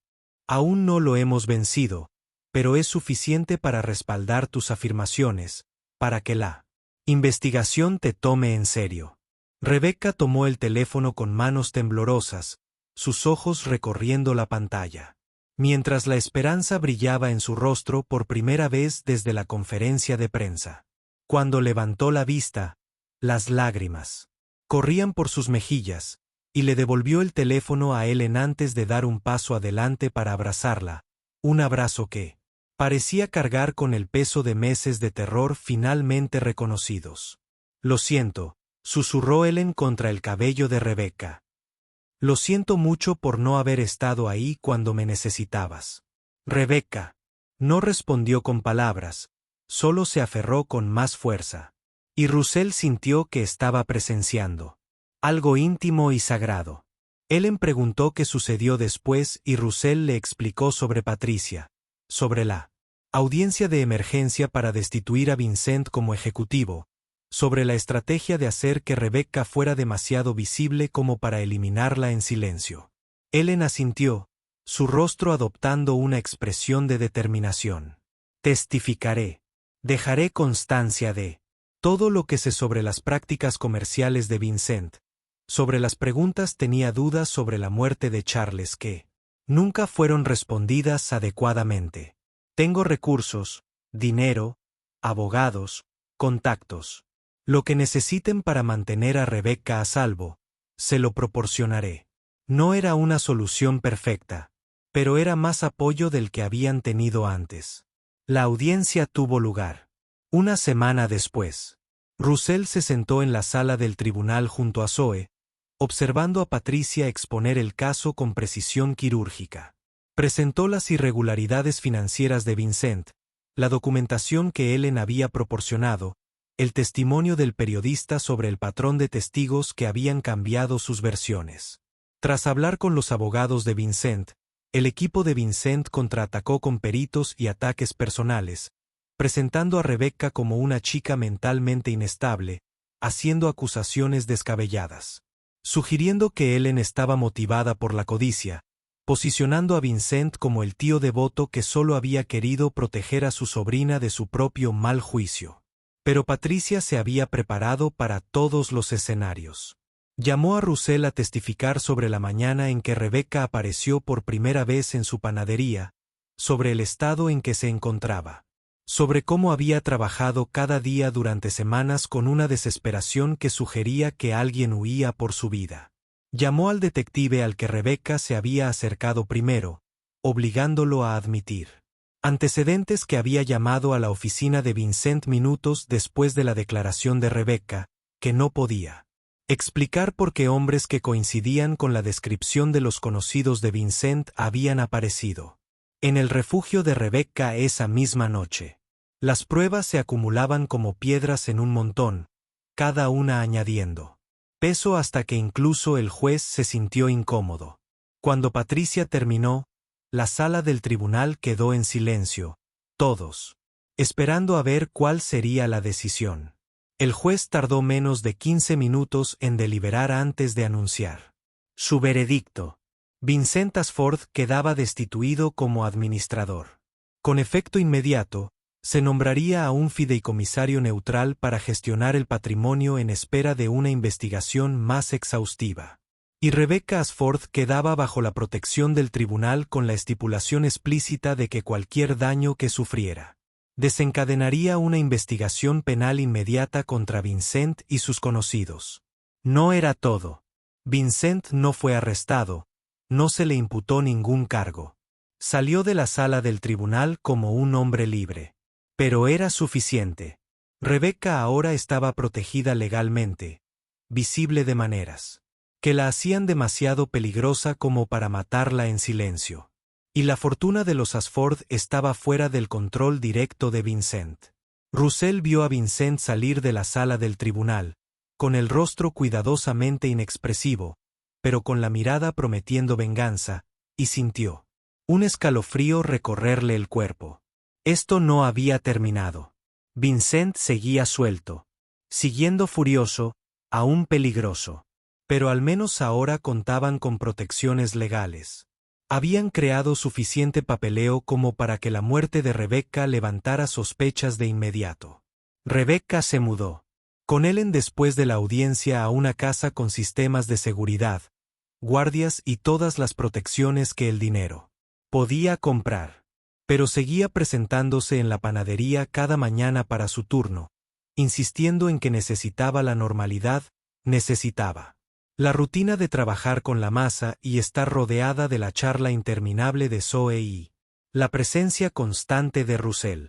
Aún no lo hemos vencido, pero es suficiente para respaldar tus afirmaciones, para que la investigación te tome en serio». Rebecca tomó el teléfono con manos temblorosas, sus ojos recorriendo la pantalla. Mientras la esperanza brillaba en su rostro por primera vez desde la conferencia de prensa. Cuando levantó la vista, las lágrimas corrían por sus mejillas, y le devolvió el teléfono a Ellen antes de dar un paso adelante para abrazarla, un abrazo que parecía cargar con el peso de meses de terror finalmente reconocidos. «Lo siento», susurró Ellen contra el cabello de Rebecca. «Lo siento mucho por no haber estado ahí cuando me necesitabas». Rebecca no respondió con palabras, solo se aferró con más fuerza. Y Russell sintió que estaba presenciando algo íntimo y sagrado. Ellen preguntó qué sucedió después y Russell le explicó sobre Patricia, sobre la audiencia de emergencia para destituir a Vincent como ejecutivo, sobre la estrategia de hacer que Rebecca fuera demasiado visible como para eliminarla en silencio. Ellen asintió, su rostro adoptando una expresión de determinación. «Testificaré. Dejaré constancia de todo lo que sé sobre las prácticas comerciales de Vincent. Sobre las preguntas tenía dudas sobre la muerte de Charles que nunca fueron respondidas adecuadamente. Tengo recursos, dinero, abogados, contactos. Lo que necesiten para mantener a Rebecca a salvo, se lo proporcionaré. No era una solución perfecta, pero era más apoyo del que habían tenido antes. La audiencia tuvo lugar. Una semana después, Russell se sentó en la sala del tribunal junto a Zoe, observando a Patricia exponer el caso con precisión quirúrgica. Presentó las irregularidades financieras de Vincent, la documentación que Ellen había proporcionado, el testimonio del periodista sobre el patrón de testigos que habían cambiado sus versiones. Tras hablar con los abogados de Vincent, el equipo de Vincent contraatacó con peritos y ataques personales, presentando a Rebecca como una chica mentalmente inestable, haciendo acusaciones descabelladas, sugiriendo que Ellen estaba motivada por la codicia, posicionando a Vincent como el tío devoto que solo había querido proteger a su sobrina de su propio mal juicio. Pero Patricia se había preparado para todos los escenarios. Llamó a Russell a testificar sobre la mañana en que Rebecca apareció por primera vez en su panadería, sobre el estado en que se encontraba, sobre cómo había trabajado cada día durante semanas con una desesperación que sugería que alguien huía por su vida. Llamó al detective al que Rebecca se había acercado primero, obligándolo a admitir antecedentes que había llamado a la oficina de Vincent minutos después de la declaración de Rebecca, que no podía explicar por qué hombres que coincidían con la descripción de los conocidos de Vincent habían aparecido en el refugio de Rebecca esa misma noche. Las pruebas se acumulaban como piedras en un montón, cada una añadiendo peso hasta que incluso el juez se sintió incómodo. Cuando Patricia terminó, la sala del tribunal quedó en silencio, todos esperando a ver cuál sería la decisión. El juez tardó menos de 15 minutos en deliberar antes de anunciar su veredicto. Vincent Ashford quedaba destituido como administrador. Con efecto inmediato, se nombraría a un fideicomisario neutral para gestionar el patrimonio en espera de una investigación más exhaustiva. Y Rebecca Ashford quedaba bajo la protección del tribunal con la estipulación explícita de que cualquier daño que sufriera desencadenaría una investigación penal inmediata contra Vincent y sus conocidos. No era todo. Vincent no fue arrestado, no se le imputó ningún cargo. Salió de la sala del tribunal como un hombre libre. Pero era suficiente. Rebecca ahora estaba protegida legalmente, visible de maneras que la hacían demasiado peligrosa como para matarla en silencio. Y la fortuna de los Ashford estaba fuera del control directo de Vincent. Russell vio a Vincent salir de la sala del tribunal, con el rostro cuidadosamente inexpresivo, pero con la mirada prometiendo venganza, y sintió un escalofrío recorrerle el cuerpo. Esto no había terminado. Vincent seguía suelto, siguiendo furioso, aún peligroso. Pero al menos ahora contaban con protecciones legales. Habían creado suficiente papeleo como para que la muerte de Rebecca levantara sospechas de inmediato. Rebecca se mudó con Ellen después de la audiencia a una casa con sistemas de seguridad, guardias y todas las protecciones que el dinero podía comprar. Pero seguía presentándose en la panadería cada mañana para su turno, insistiendo en que necesitaba la normalidad, necesitaba la rutina de trabajar con la masa y estar rodeada de la charla interminable de Zoe y la presencia constante de Russell.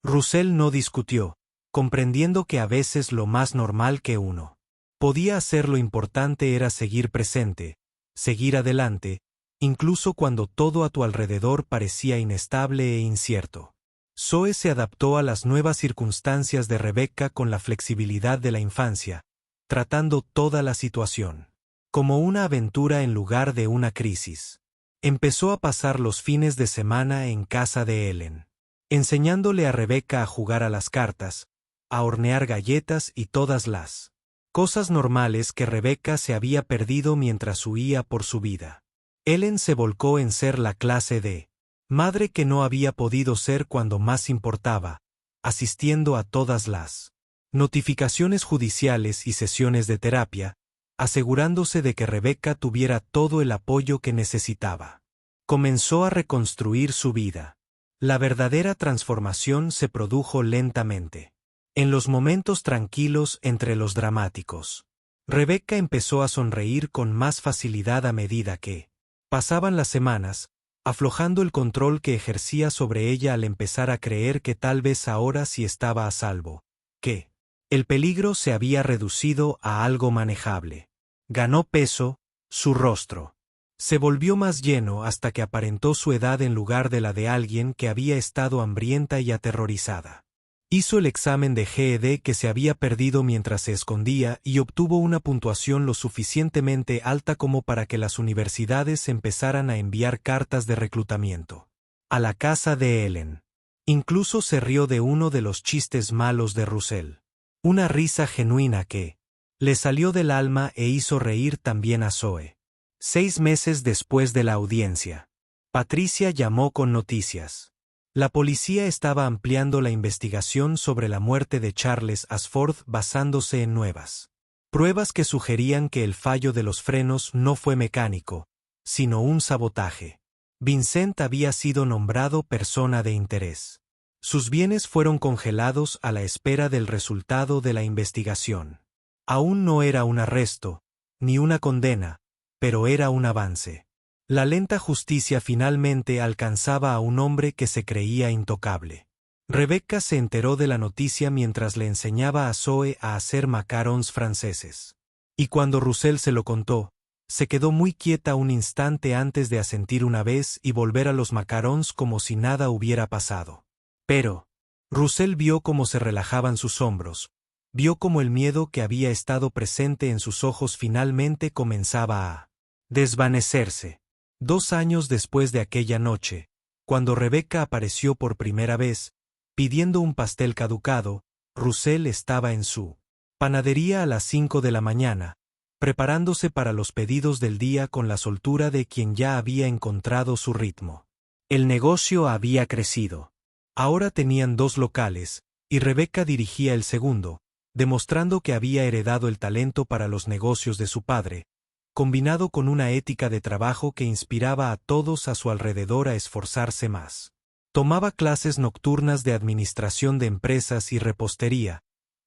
Russell no discutió, comprendiendo que a veces lo más normal que uno podía hacer lo importante era seguir presente, seguir adelante, incluso cuando todo a tu alrededor parecía inestable e incierto. Zoe se adaptó a las nuevas circunstancias de Rebecca con la flexibilidad de la infancia, tratando toda la situación como una aventura en lugar de una crisis. Empezó a pasar los fines de semana en casa de Ellen, enseñándole a Rebecca a jugar a las cartas, a hornear galletas y todas las cosas normales que Rebecca se había perdido mientras huía por su vida. Ellen se volcó en ser la clase de madre que no había podido ser cuando más importaba, asistiendo a todas las notificaciones judiciales y sesiones de terapia, asegurándose de que Rebecca tuviera todo el apoyo que necesitaba. Comenzó a reconstruir su vida. La verdadera transformación se produjo lentamente. En los momentos tranquilos entre los dramáticos. Rebecca empezó a sonreír con más facilidad a medida que pasaban las semanas, aflojando el control que ejercía sobre ella al empezar a creer que tal vez ahora sí estaba a salvo, que el peligro se había reducido a algo manejable. Ganó peso, su rostro se volvió más lleno hasta que aparentó su edad en lugar de la de alguien que había estado hambrienta y aterrorizada. Hizo el examen de GED que se había perdido mientras se escondía y obtuvo una puntuación lo suficientemente alta como para que las universidades empezaran a enviar cartas de reclutamiento a la casa de Ellen. Incluso se rió de uno de los chistes malos de Russell. Una risa genuina que le salió del alma e hizo reír también a Zoe. 6 meses después de la audiencia, Patricia llamó con noticias. La policía estaba ampliando la investigación sobre la muerte de Charles Ashford basándose en nuevas pruebas que sugerían que el fallo de los frenos no fue mecánico, sino un sabotaje. Vincent había sido nombrado persona de interés. Sus bienes fueron congelados a la espera del resultado de la investigación. Aún no era un arresto, ni una condena, pero era un avance. La lenta justicia finalmente alcanzaba a un hombre que se creía intocable. Rebecca se enteró de la noticia mientras le enseñaba a Zoe a hacer macarons franceses. Y cuando Russell se lo contó, se quedó muy quieta un instante antes de asentir una vez y volver a los macarons como si nada hubiera pasado. Pero Russell vio cómo se relajaban sus hombros, vio cómo el miedo que había estado presente en sus ojos finalmente comenzaba a desvanecerse. 2 años después de aquella noche, cuando Rebecca apareció por primera vez, pidiendo un pastel caducado, Russell estaba en su panadería a las 5 de la mañana, preparándose para los pedidos del día con la soltura de quien ya había encontrado su ritmo. El negocio había crecido. Ahora tenían 2 locales, y Rebecca dirigía el segundo, demostrando que había heredado el talento para los negocios de su padre, combinado con una ética de trabajo que inspiraba a todos a su alrededor a esforzarse más. Tomaba clases nocturnas de administración de empresas y repostería,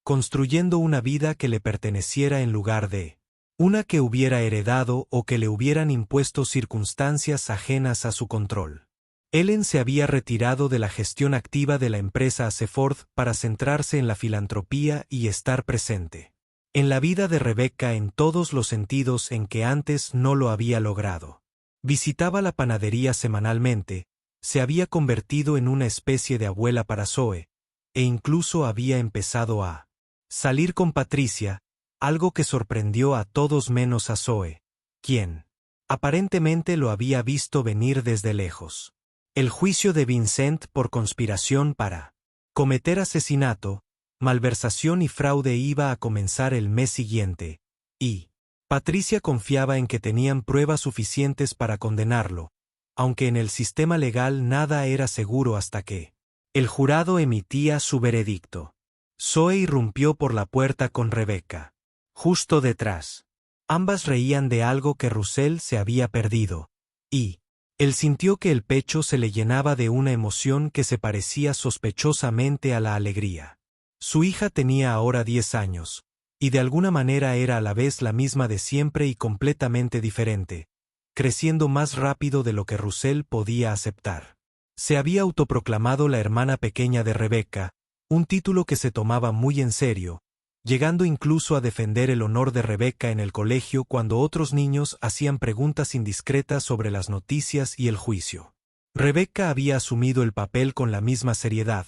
construyendo una vida que le perteneciera en lugar de una que hubiera heredado o que le hubieran impuesto circunstancias ajenas a su control. Ellen se había retirado de la gestión activa de la empresa Ashford para centrarse en la filantropía y estar presente en la vida de Rebecca en todos los sentidos en que antes no lo había logrado. Visitaba la panadería semanalmente, se había convertido en una especie de abuela para Zoe, e incluso había empezado a salir con Patricia, algo que sorprendió a todos menos a Zoe, quien aparentemente lo había visto venir desde lejos. El juicio de Vincent por conspiración para cometer asesinato, malversación y fraude iba a comenzar el mes siguiente, y Patricia confiaba en que tenían pruebas suficientes para condenarlo, aunque en el sistema legal nada era seguro hasta que el jurado emitía su veredicto. Zoe irrumpió por la puerta con Rebecca, justo detrás. Ambas reían de algo que Russell se había perdido, y él sintió que el pecho se le llenaba de una emoción que se parecía sospechosamente a la alegría. Su hija tenía ahora 10 años, y de alguna manera era a la vez la misma de siempre y completamente diferente, creciendo más rápido de lo que Russell podía aceptar. Se había autoproclamado la hermana pequeña de Rebecca, un título que se tomaba muy en serio, llegando incluso a defender el honor de Rebecca en el colegio cuando otros niños hacían preguntas indiscretas sobre las noticias y el juicio. Rebecca había asumido el papel con la misma seriedad,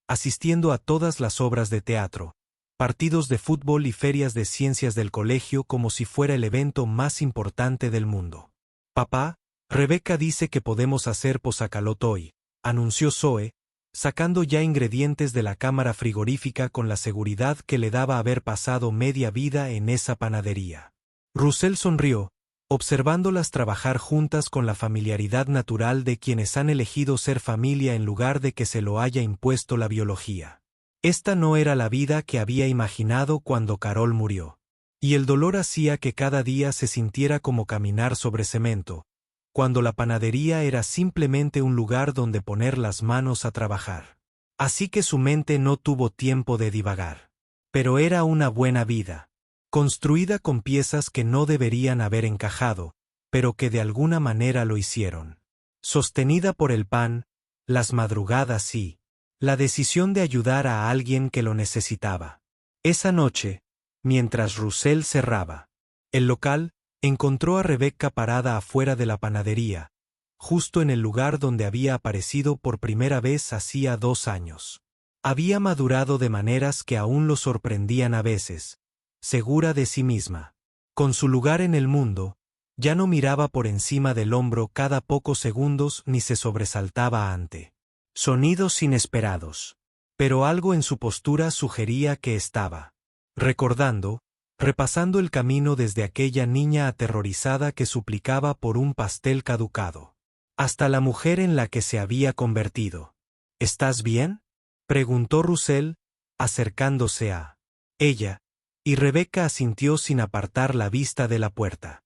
asistiendo a todas las obras de teatro, partidos de fútbol y ferias de ciencias del colegio como si fuera el evento más importante del mundo. «Papá, Rebecca dice que podemos hacer posacalot hoy», anunció Zoe, sacando ya ingredientes de la cámara frigorífica con la seguridad que le daba haber pasado media vida en esa panadería. Russell sonrió, observándolas trabajar juntas con la familiaridad natural de quienes han elegido ser familia en lugar de que se lo haya impuesto la biología. Esta no era la vida que había imaginado cuando Carol murió. Y el dolor hacía que cada día se sintiera como caminar sobre cemento, cuando la panadería era simplemente un lugar donde poner las manos a trabajar. Así que su mente no tuvo tiempo de divagar. Pero era una buena vida, construida con piezas que no deberían haber encajado, pero que de alguna manera lo hicieron. Sostenida por el pan, las madrugadas y la decisión de ayudar a alguien que lo necesitaba. Esa noche, mientras Russell cerraba el local, encontró a Rebecca parada afuera de la panadería, justo en el lugar donde había aparecido por primera vez hacía 2 años. Había madurado de maneras que aún lo sorprendían a veces, segura de sí misma. Con su lugar en el mundo, ya no miraba por encima del hombro cada pocos segundos ni se sobresaltaba ante sonidos inesperados. Pero algo en su postura sugería que estaba recordando, repasando el camino desde aquella niña aterrorizada que suplicaba por un pastel caducado, hasta la mujer en la que se había convertido. ¿Estás bien?, preguntó Russell, acercándose a ella, y Rebecca asintió sin apartar la vista de la puerta.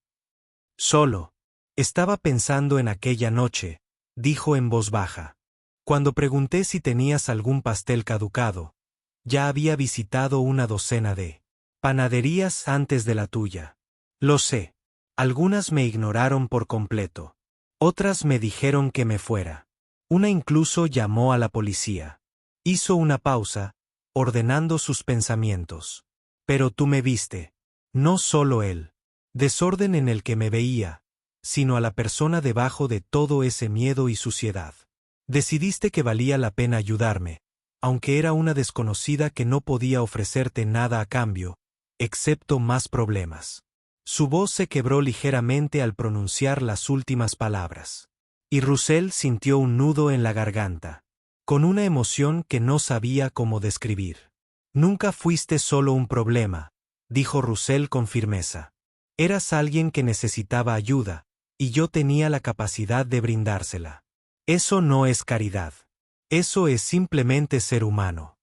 Solo. Estaba pensando en aquella noche, dijo en voz baja. Cuando pregunté si tenías algún pastel caducado, ya había visitado una docena de panaderías antes de la tuya. Lo sé. Algunas me ignoraron por completo. Otras me dijeron que me fuera. Una incluso llamó a la policía. Hizo una pausa, ordenando sus pensamientos. Pero tú me viste. No solo él. Desorden en el que me veía, sino a la persona debajo de todo ese miedo y suciedad. Decidiste que valía la pena ayudarme, aunque era una desconocida que no podía ofrecerte nada a cambio, excepto más problemas. Su voz se quebró ligeramente al pronunciar las últimas palabras. Y Russell sintió un nudo en la garganta, con una emoción que no sabía cómo describir. Nunca fuiste solo un problema, dijo Russell con firmeza. Eras alguien que necesitaba ayuda, y yo tenía la capacidad de brindársela. Eso no es caridad. Eso es simplemente ser humano.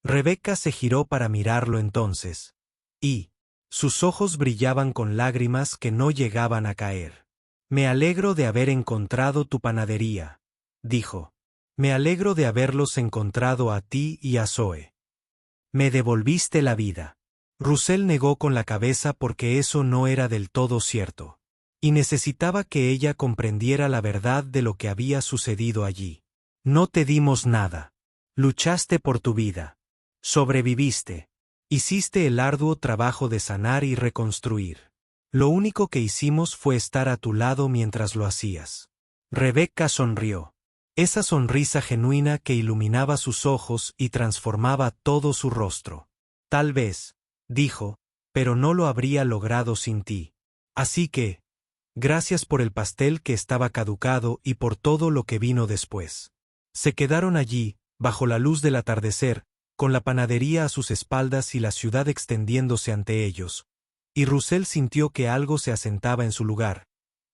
Rebecca se giró para mirarlo entonces, y sus ojos brillaban con lágrimas que no llegaban a caer. Me alegro de haber encontrado tu panadería, dijo. Me alegro de haberlos encontrado a ti y a Zoe. Me devolviste la vida. Russell negó con la cabeza porque eso no era del todo cierto. Y necesitaba que ella comprendiera la verdad de lo que había sucedido allí. No te dimos nada. Luchaste por tu vida. Sobreviviste. Hiciste el arduo trabajo de sanar y reconstruir. Lo único que hicimos fue estar a tu lado mientras lo hacías. Rebecca sonrió. Esa sonrisa genuina que iluminaba sus ojos y transformaba todo su rostro. Tal vez, dijo, pero no lo habría logrado sin ti. Así que, gracias por el pastel que estaba caducado y por todo lo que vino después. Se quedaron allí, bajo la luz del atardecer, con la panadería a sus espaldas y la ciudad extendiéndose ante ellos, y Russell sintió que algo se asentaba en su lugar,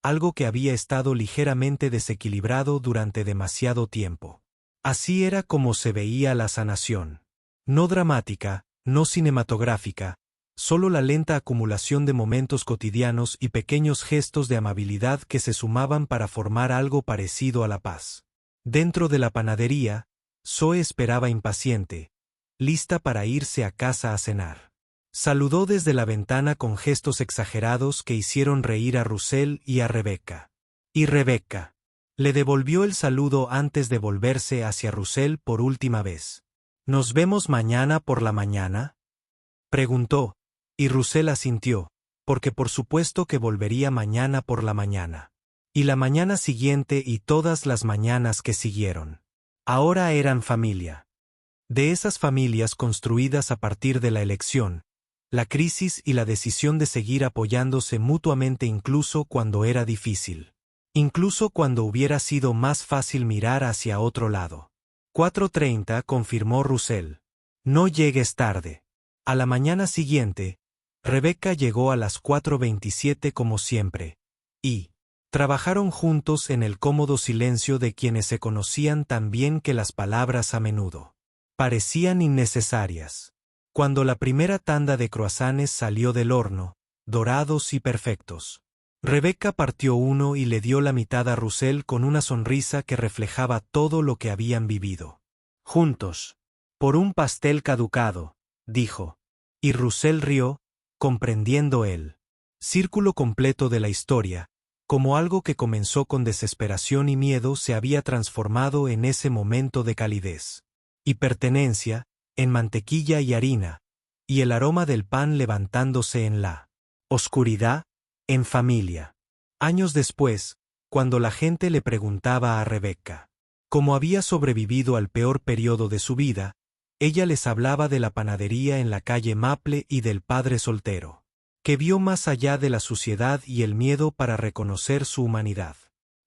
algo que había estado ligeramente desequilibrado durante demasiado tiempo. Así era como se veía la sanación. No dramática, no cinematográfica, solo la lenta acumulación de momentos cotidianos y pequeños gestos de amabilidad que se sumaban para formar algo parecido a la paz. Dentro de la panadería, Zoe esperaba impaciente, lista para irse a casa a cenar. Saludó desde la ventana con gestos exagerados que hicieron reír a Russell y a Rebecca. Y Rebecca le devolvió el saludo antes de volverse hacia Russell por última vez. ¿Nos vemos mañana por la mañana?, preguntó, y Russell asintió, porque por supuesto que volvería mañana por la mañana. Y la mañana siguiente y todas las mañanas que siguieron. Ahora eran familia. De esas familias construidas a partir de la elección, la crisis y la decisión de seguir apoyándose mutuamente incluso cuando era difícil. Incluso cuando hubiera sido más fácil mirar hacia otro lado. 4:30, confirmó Russell. No llegues tarde. A la mañana siguiente, Rebecca llegó a las 4:27 como siempre, y trabajaron juntos en el cómodo silencio de quienes se conocían tan bien que las palabras a menudo parecían innecesarias. Cuando la primera tanda de croissants salió del horno, dorados y perfectos, Rebeca partió uno y le dio la mitad a Russell con una sonrisa que reflejaba todo lo que habían vivido. Juntos. Por un pastel caducado, dijo. Y Russell rió, comprendiendo el círculo completo de la historia, como algo que comenzó con desesperación y miedo se había transformado en ese momento de calidez y pertenencia, en mantequilla y harina, y el aroma del pan levantándose en la oscuridad, en familia. Años después, cuando la gente le preguntaba a Rebeca cómo había sobrevivido al peor periodo de su vida, ella les hablaba de la panadería en la calle Maple y del padre soltero, que vio más allá de la suciedad y el miedo para reconocer su humanidad.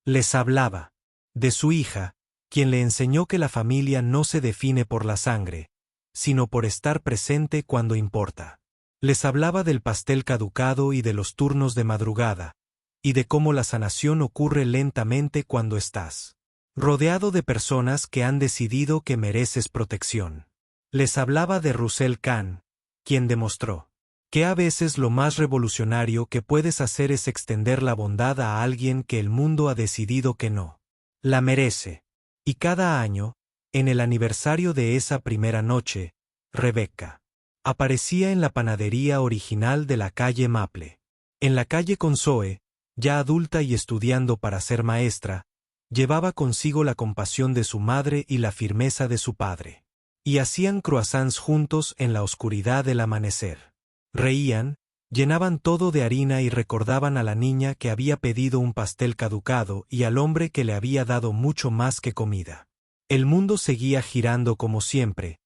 Les hablaba de su hija, quien le enseñó que la familia no se define por la sangre, sino por estar presente cuando importa. Les hablaba del pastel caducado y de los turnos de madrugada, y de cómo la sanación ocurre lentamente cuando estás rodeado de personas que han decidido que mereces protección. Les hablaba de Russell Kahn, quien demostró que a veces lo más revolucionario que puedes hacer es extender la bondad a alguien que el mundo ha decidido que no la merece. Y cada año, en el aniversario de esa primera noche, Rebeca aparecía en la panadería original de la calle Maple. En la calle Consoe, ya adulta y estudiando para ser maestra, llevaba consigo la compasión de su madre y la firmeza de su padre. Y hacían croissants juntos en la oscuridad del amanecer. Reían, llenaban todo de harina y recordaban a la niña que había pedido un pastel caducado y al hombre que le había dado mucho más que comida. El mundo seguía girando como siempre,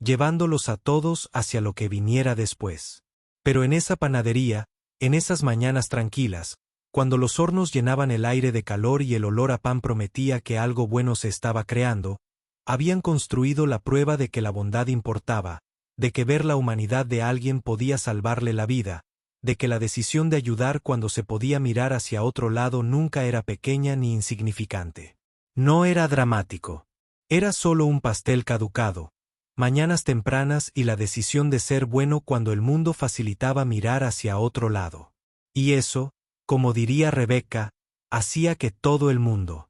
llevándolos a todos hacia lo que viniera después. Pero en esa panadería, en esas mañanas tranquilas, cuando los hornos llenaban el aire de calor y el olor a pan prometía que algo bueno se estaba creando, habían construido la prueba de que la bondad importaba, de que ver la humanidad de alguien podía salvarle la vida, de que la decisión de ayudar cuando se podía mirar hacia otro lado nunca era pequeña ni insignificante. No era dramático. Era solo un pastel caducado, mañanas tempranas y la decisión de ser bueno cuando el mundo facilitaba mirar hacia otro lado. Y eso, como diría Rebeca, hacía que todo el mundo